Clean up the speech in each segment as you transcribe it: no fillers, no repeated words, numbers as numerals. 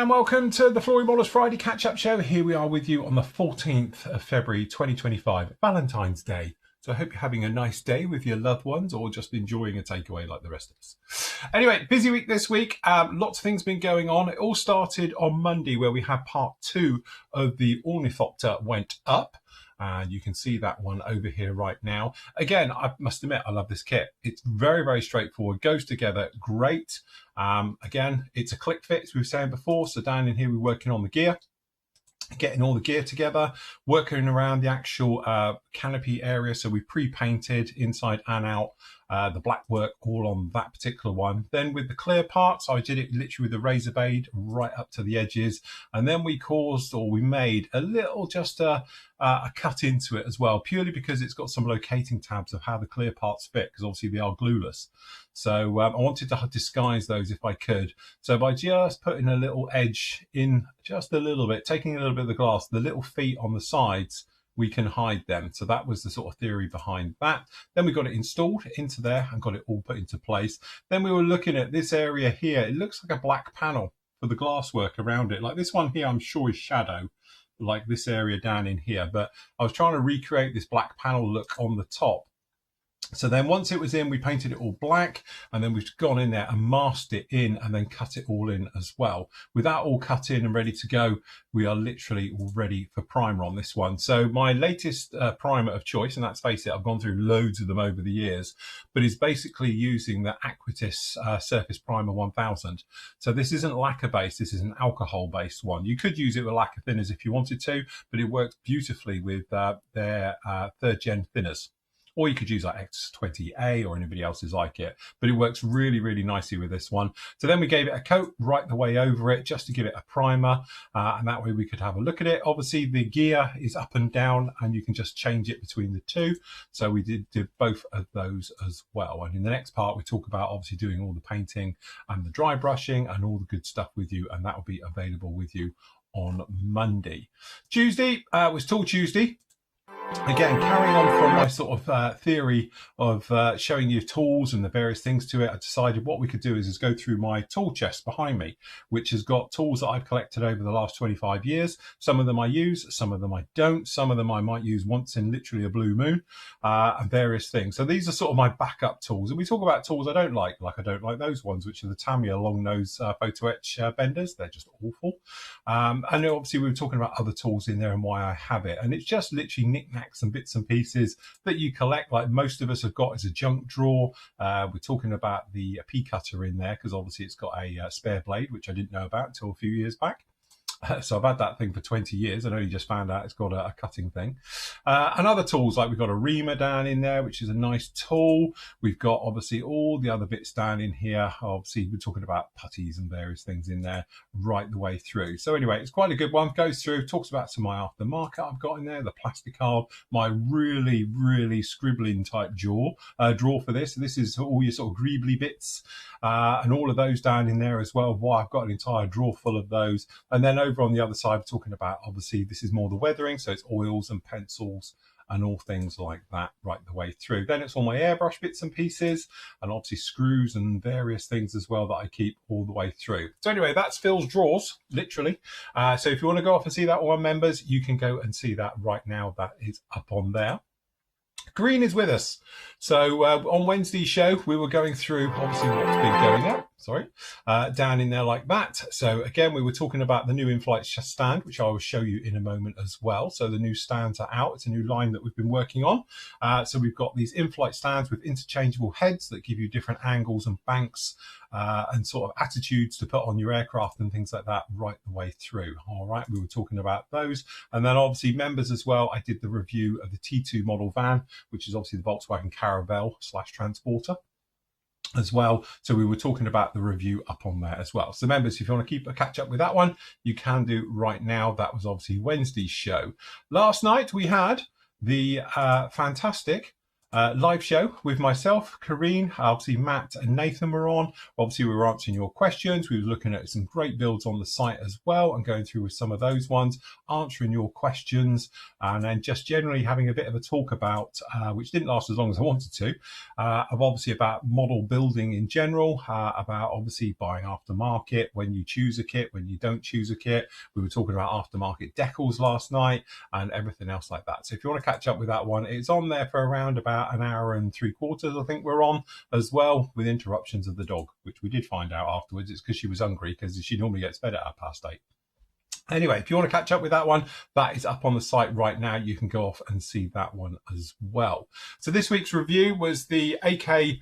And welcome to the Flory Models Friday catch-up show. Here we are with you on the 14th of February 2025, Valentine's Day. So I hope you're having a nice day with your loved ones or just enjoying a takeaway like the rest of us. Anyway, busy week this week. Lots of things been going on. It all started on Monday where we had part 2 of the Ornithopter went up. And you can see that one over here right now. Again, I must admit, I love this kit. It's very, very straightforward, goes together great. Again, it's a click fit, as we were saying before. So down in here, we're working on the gear, getting all the gear together, working around the actual canopy area. So we pre-painted inside and out the black work all on that particular one. Then with the clear parts, I did it literally with the razor blade right up to the edges. And then we made a little, just a cut into it as well, purely because it's got some locating tabs of how the clear parts fit, because obviously they are glueless. So I wanted to disguise those if I could. So by just putting a little edge in just a little bit, taking a little bit of the glass, the little feet on the sides, we can hide them. So that was the sort of theory behind that. Then we got it installed into there and got it all put into place. Then we were looking at this area here. It looks like a black panel for the glass work around it. Like this one here, I'm sure is shadow, like this area down in here. But I was trying to recreate this black panel look on the top. So then once it was in, we painted it all black, and then we've gone in there and masked it in and then cut it all in as well. With that all cut in and ready to go, we are literally all ready for primer on this one. So my latest primer of choice, and let's face it, I've gone through loads of them over the years, but is basically using the Aquatis Surface Primer 1000. So this isn't lacquer based, this is an alcohol based one. You could use it with lacquer thinners if you wanted to, but it works beautifully with their 3rd gen thinners. Or you could use like X20A or anybody else's like it, but it works really, really nicely with this one. So then we gave it a coat right the way over it just to give it a primer, and that way we could have a look at it. Obviously the gear is up and down and you can just change it between the two. So we did both of those as well. And in the next part, we talk about obviously doing all the painting and the dry brushing and all the good stuff with you, and that will be available with you on Monday. Tuesday was Tool Tuesday. Again, carrying on from my sort of theory of showing you tools and the various things to it, I decided what we could do is go through my tool chest behind me, which has got tools that I've collected over the last 25 years. Some of them I use, some of them I don't. Some of them I might use once in literally a blue moon, and various things. So these are sort of my backup tools. And we talk about tools I don't like I don't like those ones, which are the Tamiya long nose photo etch benders. They're just awful. And obviously we were talking about other tools in there and why I have it. And it's just literally knickknacks and bits and pieces that you collect, like most of us have got as a junk drawer. We're talking about the P cutter in there because obviously it's got a spare blade, which I didn't know about until a few years back. So I've had that thing for 20 years and only just found out it's got a cutting thing. And other tools, like we've got a reamer down in there, which is a nice tool. We've got obviously all the other bits down in here. Obviously we're talking about putties and various things in there right the way through. So anyway, it's quite a good one. Goes through, talks about some of my aftermarket I've got in there, the plastic card, my really, really scribbling type drawer for this. So this is all your sort of greebly bits and all of those down in there as well. Why I've got an entire drawer full of those. And then over on the other side, we're talking about, obviously, this is more the weathering, so it's oils and pencils and all things like that right the way through. Then it's all my airbrush bits and pieces, and obviously screws and various things as well that I keep all the way through. So anyway, that's Phil's drawers, literally. So if you want to go off and see that one, members, you can go and see that right now. That is up on there. Green is with us. So on Wednesday's show, we were going through obviously what's been going up, down in there like that. So again, we were talking about the new in-flight stand, which I will show you in a moment as well. So the new stands are out. It's a new line that we've been working on. So we've got these in-flight stands with interchangeable heads that give you different angles and banks and sort of attitudes to put on your aircraft and things like that right the way through. All right, we were talking about those. And then obviously members as well, I did the review of the T2 model van, which is obviously the Volkswagen Caravelle / Transporter as well. So we were talking about the review up on there as well. So members, if you want to keep a catch up with that one, you can do right now. That was obviously Wednesday's show. Last night we had the fantastic live show with myself, Karine, obviously Matt and Nathan were on. Obviously, we were answering your questions. We were looking at some great builds on the site as well and going through with some of those ones, answering your questions, and then just generally having a bit of a talk about, which didn't last as long as I wanted to, of obviously about model building in general, about obviously buying aftermarket, when you choose a kit, when you don't choose a kit. We were talking about aftermarket decals last night and everything else like that. So if you want to catch up with that one, it's on there for around about an hour and 3/4, I think we're on, as well, with interruptions of the dog, which we did find out afterwards. It's because she was hungry, because she normally gets fed at 8:30. Anyway, if you want to catch up with that one, that is up on the site right now. You can go off and see that one as well. So this week's review was the AK,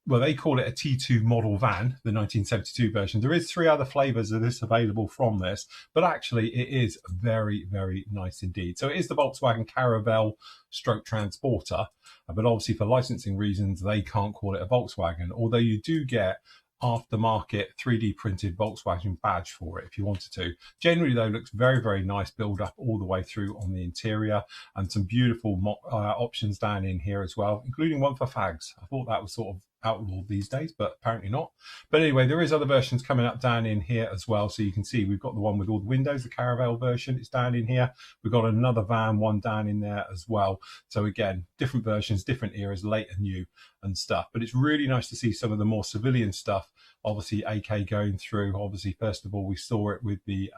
well, they call it a T2 model van, the 1972 version. There is 3 other flavors of this available from this, but actually it is very, very nice indeed. So it is the Volkswagen Caravelle stroke transporter, but obviously for licensing reasons, they can't call it a Volkswagen, although you do get aftermarket 3D printed Volkswagen badge for it if you wanted to. Generally though, looks very, very nice build up all the way through on the interior, and some beautiful options down in here as well, including one for fags. I thought that was sort of outlawed these days, but apparently not. But anyway, there is other versions coming up down in here as well. So you can see we've got the one with all the windows, the Caravelle version, it's down in here. We've got another van one down in there as well. So again, different versions, different eras, late and new and stuff. But it's really nice to see some of the more civilian stuff. Obviously AK going through. Obviously, first of all, we saw it with the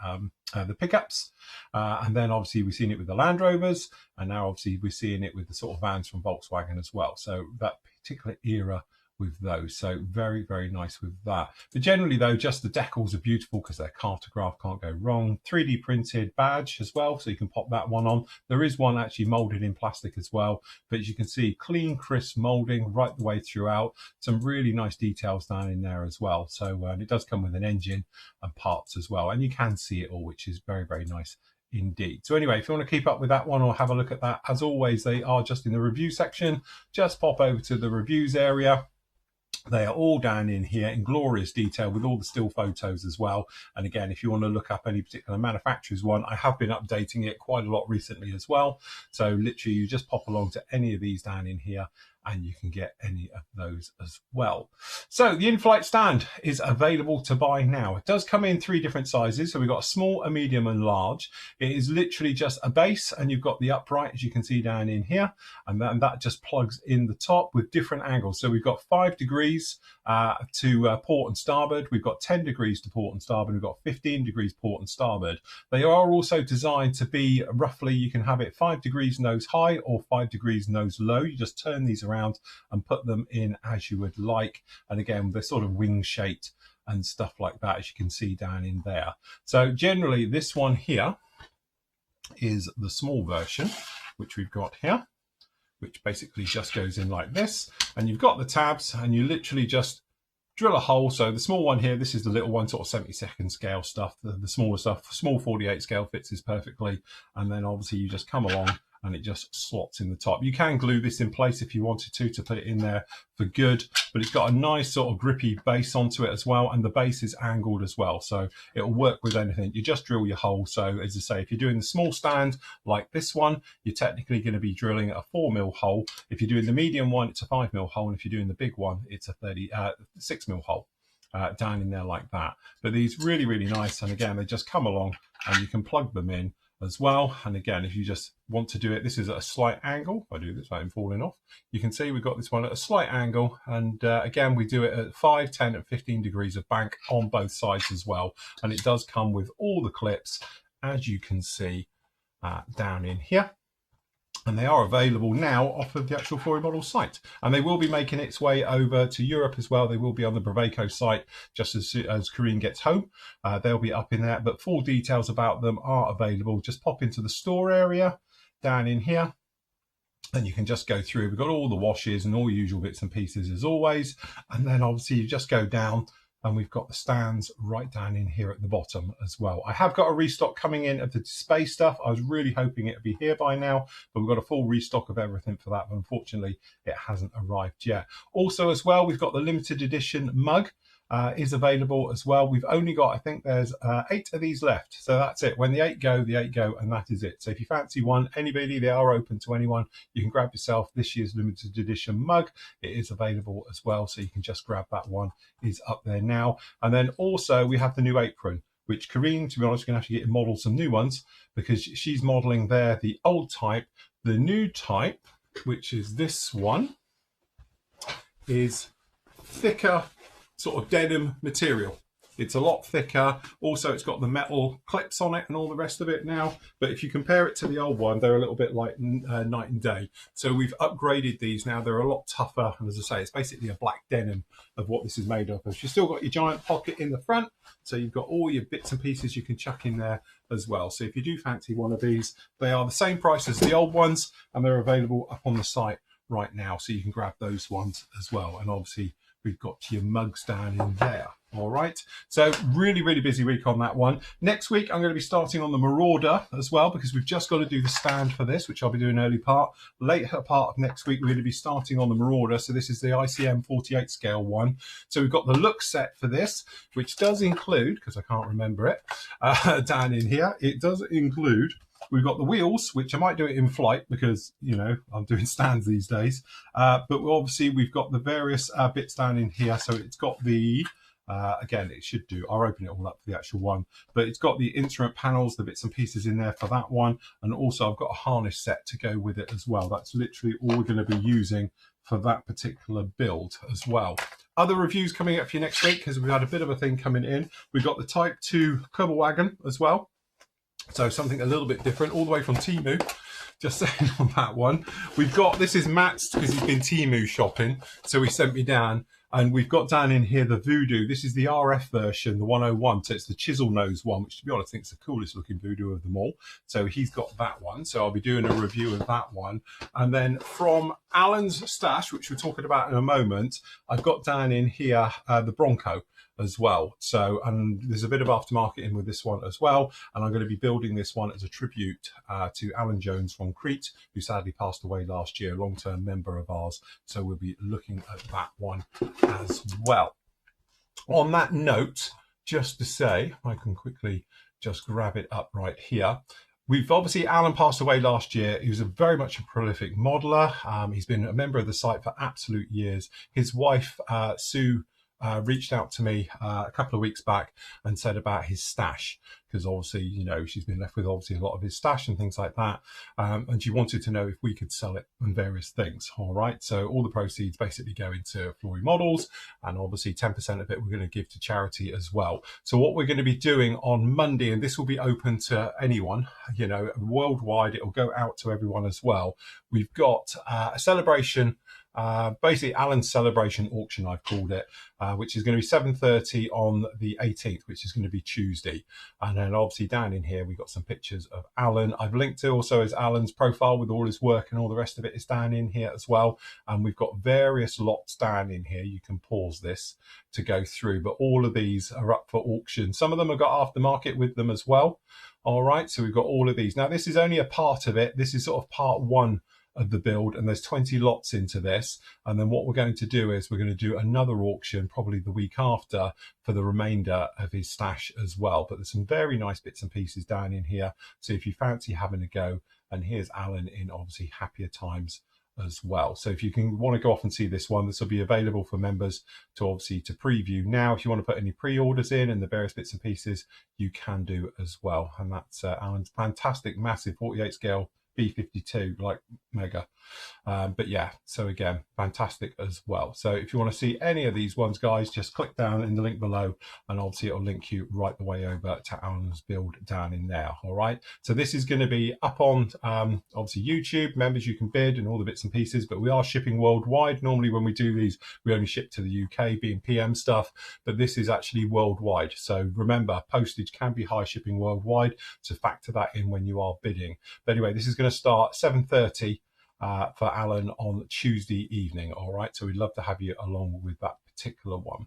pickups, and then obviously we've seen it with the Land Rovers, and now obviously we're seeing it with the sort of vans from Volkswagen as well. So that particular era with those, so very, very nice with that. But generally though, just the decals are beautiful because they're cartograph, can't go wrong. 3D printed badge as well, so you can pop that one on. There is one actually molded in plastic as well, but as you can see, clean, crisp molding right the way throughout. Some really nice details down in there as well. So it does come with an engine and parts as well, and you can see it all, which is very, very nice indeed. So anyway, if you want to keep up with that one or have a look at that, as always, they are just in the review section. Just pop over to the reviews area. They are all down in here in glorious detail with all the still photos as well. And again, if you want to look up any particular manufacturer's one, I have been updating it quite a lot recently as well. So literally you just pop along to any of these down in here and you can get any of those as well. So the in-flight stand is available to buy now. It does come in 3 different sizes. So we've got a small, a medium and large. It is literally just a base, and you've got the upright, as you can see down in here, and that just plugs in the top with different angles. So we've got 5 degrees to port and starboard. We've got 10 degrees to port and starboard. We've got 15 degrees port and starboard. They are also designed to be roughly, you can have it 5 degrees nose high or 5 degrees nose low. You just turn these around and put them in as you would like. And again, they're sort of wing shaped and stuff like that, as you can see down in there. So generally this one here is the small version, which we've got here, which basically just goes in like this, and you've got the tabs and you literally just drill a hole. So the small one here, this is the little one, sort of 72nd scale stuff. The smaller stuff, small 48 scale fits this perfectly. And then obviously you just come along and it just slots in the top. You can glue this in place if you wanted to put it in there for good, but it's got a nice sort of grippy base onto it as well, and the base is angled as well, so it'll work with anything. You just drill your hole. So as I say, if you're doing the small stand like this one, you're technically going to be drilling a 4mm hole. If you're doing the medium one, it's a 5mm hole, and if you're doing the big one, it's a 6mm hole. Down in there like that. But these really, really nice, and again, they just come along and you can plug them in as well. And again, if you just want to do it, this is at a slight angle. If I do this without falling off, you can see we've got this one at a slight angle, and again, we do it at 5, 10 and 15 degrees of bank on both sides as well. And it does come with all the clips, as you can see down in here. And they are available now off of the actual Flory model site, and they will be making its way over to Europe as well. They will be on the Braveco site just as Karine gets home. They'll be up in there, but full details about them are available. Just pop into the store area down in here and you can just go through. We've got all the washes and all the usual bits and pieces as always, and then obviously you just go down and we've got the stands right down in here at the bottom as well. I have got a restock coming in of the display stuff. I was really hoping it'd be here by now, but we've got a full restock of everything for that, but unfortunately it hasn't arrived yet. Also as well, we've got the limited edition mug. is available as well. We've only got, I think there's 8 of these left. So that's it. When the 8 go, and that is it. So if you fancy one, anybody, they are open to anyone. You can grab yourself this year's limited edition mug. It is available as well. So you can just grab that one. Is up there now. And then also we have the new apron, which Karine, to be honest, is going to have to get model some new ones because she's modeling there the old type. The new type, which is this one, is thicker sort of denim material. It's a lot thicker. Also, it's got the metal clips on it and all the rest of it now. But if you compare it to the old one, they're a little bit like night and day. So we've upgraded these now. They're a lot tougher. And as I say, it's basically a black denim of what this is made of. You've still got your giant pocket in the front. So you've got all your bits and pieces you can chuck in there as well. So if you do fancy one of these, they are the same price as the old ones. And they're available up on the site right now. So you can grab those ones as well. And obviously, we've got your mugs down in there. All right. So really, really busy week on that one. Next week, I'm going to be starting on the Marauder as well, because we've just got to do the stand for this, which I'll be doing early part. Later part of next week, we're going to be starting on the Marauder. So this is the ICM 48 scale one. So we've got the look set for this, which does include, because I can't remember it, down in here, it does include, we've got the wheels, which I might do it in flight because, you know, I'm doing stands these days. But obviously we've got the various bits down in here. So it's got the, again, it should do, I'll open it all up for the actual one, but it's got the instrument panels, the bits and pieces in there for that one. And also I've got a harness set to go with it as well. That's literally all we're going to be using for that particular build as well. Other reviews coming up for you next week, because we've had a bit of a thing coming in. We've got the Type 2 Kerbal Wagon as well. So something a little bit different, all the way from Temu. Just saying on that one. We've got, this is Matt's because he's been Temu shopping. So he sent me down, and we've got down in here the Voodoo. This is the RF version, the 101. So it's the chisel nose one, which to be honest, I think is the coolest looking Voodoo of them all. So he's got that one. So I'll be doing a review of that one. And then from Allan's stash, which we're talking about in a moment, I've got down in here the Bronco as well. So, and there's a bit of aftermarket in with this one as well. And I'm going to be building this one as a tribute to Allan Jones from Crete, who sadly passed away last year, a long-term member of ours. So we'll be looking at that one as well. On that note, just to say, I can quickly just grab it up right here. We've obviously, Allan passed away last year. He was very much a prolific modeler. He's been a member of the site for absolute years. His wife, Sue, reached out to me a couple of weeks back and said about his stash, because obviously, you know, she's been left with obviously a lot of his stash and things like that. And she wanted to know if we could sell it and various things. All right. So all the proceeds basically go into Flory Models, and obviously 10% of it we're going to give to charity as well. So what we're going to be doing on Monday, and this will be open to anyone, you know, worldwide, it'll go out to everyone as well. We've got a celebration, basically Allan's celebration auction, I've called it, which is going to be 7:30 on the 18th, which is going to be Tuesday. And then obviously down in here, we've got some pictures of Allan. I've linked to also his Allan's profile with all his work, and all the rest of it is down in here as well. And we've got various lots down in here. You can pause this to go through, but all of these are up for auction. Some of them have got aftermarket with them as well. All right, so we've got all of these. Now, this is only a part of it. This is sort of part one of the build, and there's 20 lots into this. And then what we're going to do is we're going to do another auction probably the week after for the remainder of his stash as well. But there's some very nice bits and pieces down in here. So if you fancy having a go, and here's Allan in obviously happier times as well. So if you can want to go off and see this one, this will be available for members to obviously to preview now. If you want to put any pre-orders in and the various bits and pieces, you can do as well. And that's Allan's fantastic massive 48 scale B52, like mega. But yeah, so again, fantastic as well. So if you want to see any of these ones, guys, just click down in the link below, and obviously it'll link you right the way over to Allan's build down in there. All right, so this is going to be up on obviously YouTube. Members, you can bid and all the bits and pieces, but we are shipping worldwide. Normally when we do these, we only ship to the UK, being PM stuff, but this is actually worldwide. So remember, postage can be high shipping worldwide, so factor that in when you are bidding. But anyway, this is going to start 7:30 for Allan on Tuesday evening. All right, so we'd love to have you along with that particular one.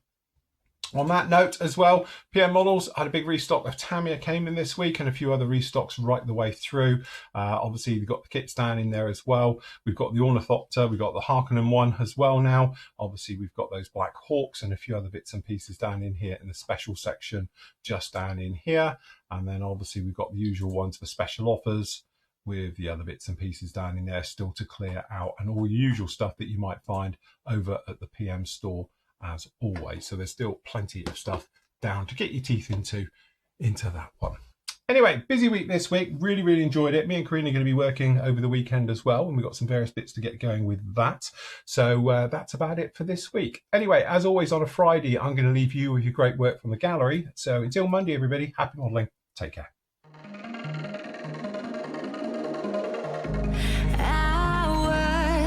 On that note as well, PM models had a big restock of Tamiya came in this week and a few other restocks right the way through. Obviously, we've got the kits down in there as well. We've got the Ornithopter, we've got the Harkonnen one as well now. Obviously, we've got those Black Hawks and a few other bits and pieces down in here in the special section just down in here. And then obviously, we've got the usual ones for special offers with the other bits and pieces down in there still to clear out and all the usual stuff that you might find over at the PM store as always. So there's still plenty of stuff down to get your teeth into that one. Anyway, busy week this week. Really enjoyed it. Me and Karina are going to be working over the weekend as well, and we've got some various bits to get going with that. So that's about it for this week. Anyway, as always on a Friday, I'm going to leave you with your great work from the gallery. So until Monday, everybody, happy modelling. Take care. I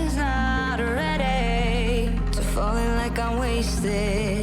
was not ready to falling like I'm wasted.